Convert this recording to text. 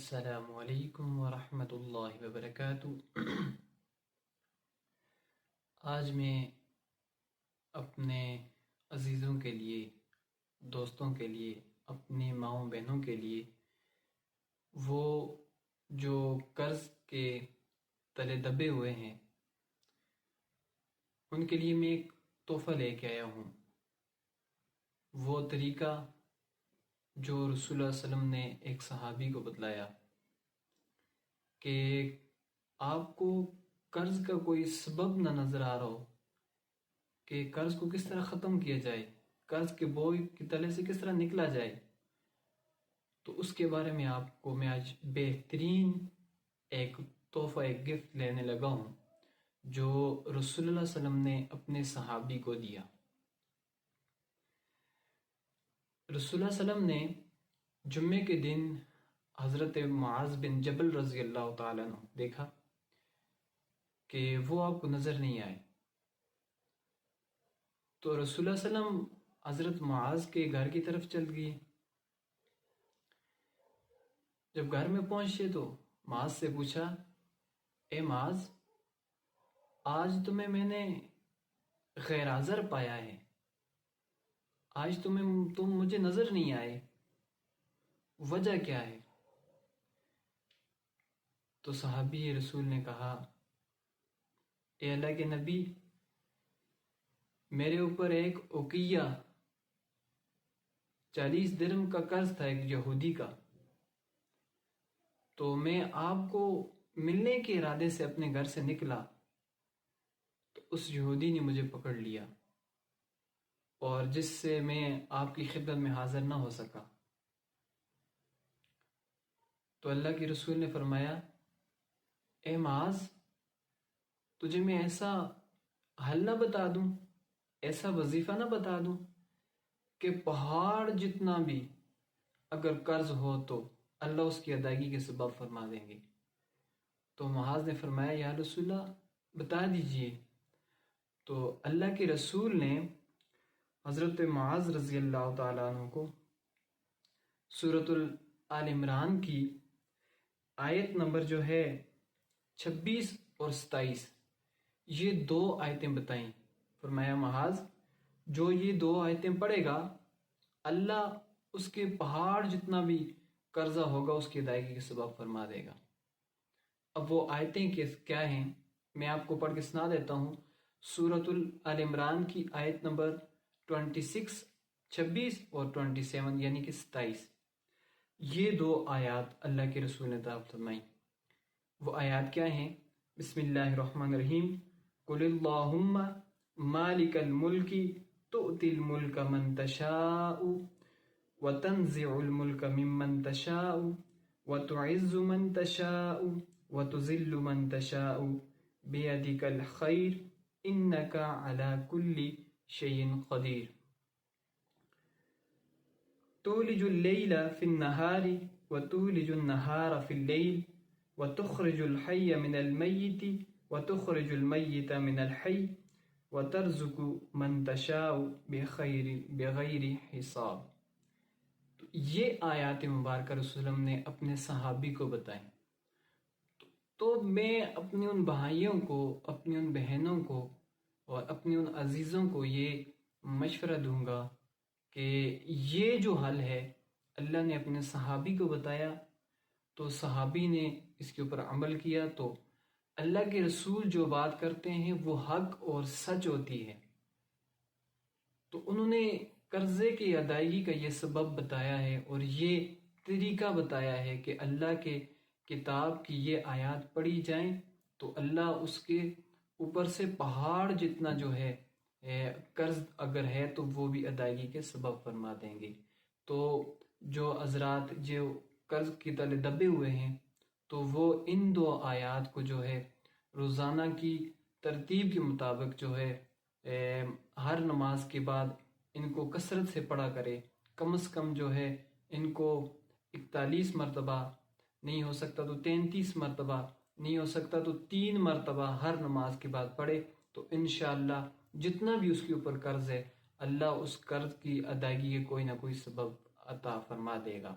السلام علیکم ورحمۃ اللہ وبرکاتہ۔ آج میں اپنے عزیزوں کے لیے، دوستوں کے لیے، اپنی ماؤں بہنوں کے لیے، وہ جو قرض کے تلے دبے ہوئے ہیں، ان کے لیے میں ایک تحفہ لے کے آیا ہوں۔ وہ طریقہ جو رسول اللہ صلی اللہ علیہ وسلم نے ایک صحابی کو بتلایا کہ آپ کو قرض کا کوئی سبب نہ نظر آ رہا ہو کہ قرض کو کس طرح ختم کیا جائے، قرض کے بوجھ کے تلے سے کس طرح نکلا جائے، تو اس کے بارے میں آپ کو میں آج بہترین ایک تحفہ، ایک گفٹ لینے لگا ہوں جو رسول اللہ صلی اللہ علیہ وسلم نے اپنے صحابی کو دیا۔ رسول اللہ صلی اللہ علیہ وسلم نے جمعے کے دن حضرت معاذ بن جبل رضی اللہ تعالیٰ عنہ دیکھا کہ وہ آپ کو نظر نہیں آئے، تو رسول اللہ صلی اللہ علیہ وسلم حضرت معاذ کے گھر کی طرف چل گئے۔ جب گھر میں پہنچے تو معاذ سے پوچھا، اے معاذ، آج تمہیں میں نے غیر حاضر پایا ہے، آج تم مجھے نظر نہیں آئے، وجہ کیا ہے؟ تو صحابی رسول نے کہا، اے اللہ کے نبی، میرے اوپر ایک عقیہ 40 درہم کا قرض تھا ایک یہودی کا، تو میں آپ کو ملنے کے ارادے سے اپنے گھر سے نکلا تو اس یہودی نے مجھے پکڑ لیا، اور جس سے میں آپ کی خدمت میں حاضر نہ ہو سکا۔ تو اللہ کے رسول نے فرمایا، اے معاذ، تجھے میں ایسا حل نہ بتا دوں، ایسا وظیفہ نہ بتا دوں کہ پہاڑ جتنا بھی اگر قرض ہو تو اللہ اس کی ادائیگی کے سبب فرما دیں گے۔ تو معاذ نے فرمایا، یا رسول اللہ بتا دیجئے۔ تو اللہ کے رسول نے حضرت معاذ رضی اللہ تعالیٰ عنہ کو سورۃ آل عمران کی آیت نمبر جو ہے 26 اور 27، یہ 2 آیتیں بتائیں۔ فرمایا، معاذ جو یہ 2 آیتیں پڑھے گا، اللہ اس کے پہاڑ جتنا بھی قرضہ ہوگا اس کی ادائیگی کے سبب فرما دے گا۔ اب وہ آیتیں کیا ہیں، میں آپ کو پڑھ کے سنا دیتا ہوں۔ سورۃ آل عمران کی آیت نمبر 26 اور 27 یعنی کہ 27، یہ 2 آیات اللہ کے رسول نے تلاوت فرمائی۔ وہ آیات کیا ہیں؟ بسم اللہ الرحمن الرحیم، قل اللہم مالک الملک تؤتی الملک من تشاء وتنزع الملک ممن تشاء وتعز من تشاء وتذل من تشاء بیدک الخیر انک علی کل شیء قدیر تولج اللیل فی النہار وتولج النہار فی اللیل وتخرج الحی من المیت وتخرج المیت من الحی وترزق من تشاء بغیر حساب۔ تو یہ آیات مبارکہ رسول اللہ نے اپنے صحابی کو بتائیں، تو میں اپنے ان بھائیوں کو، اپنی ان بہنوں کو اور اپنے ان عزیزوں کو یہ مشورہ دوں گا کہ یہ جو حل ہے اللہ نے اپنے صحابی کو بتایا، تو صحابی نے اس کے اوپر عمل کیا، تو اللہ کے رسول جو بات کرتے ہیں وہ حق اور سچ ہوتی ہے۔ تو انہوں نے قرضے کی ادائیگی کا یہ سبب بتایا ہے اور یہ طریقہ بتایا ہے کہ اللہ کے کتاب کی یہ آیات پڑھی جائیں تو اللہ اس کے اوپر سے پہاڑ جتنا جو ہے قرض اگر ہے تو وہ بھی ادائیگی کے سبب فرما دیں گے۔ تو جو حضرات جو قرض کی تلے دبے ہوئے ہیں تو وہ ان 2 آیات کو جو ہے روزانہ کی ترتیب کے مطابق جو ہے ہر نماز کے بعد ان کو کثرت سے پڑھا کرے، کم از کم جو ہے ان کو 41 مرتبہ، نہیں ہو سکتا تو 33 مرتبہ، نہیں ہو سکتا تو 3 مرتبہ ہر نماز کے بعد پڑھے، تو انشاءاللہ جتنا بھی اس کے اوپر قرض ہے اللہ اس قرض کی ادائیگی کے کوئی نہ کوئی سبب عطا فرما دے گا۔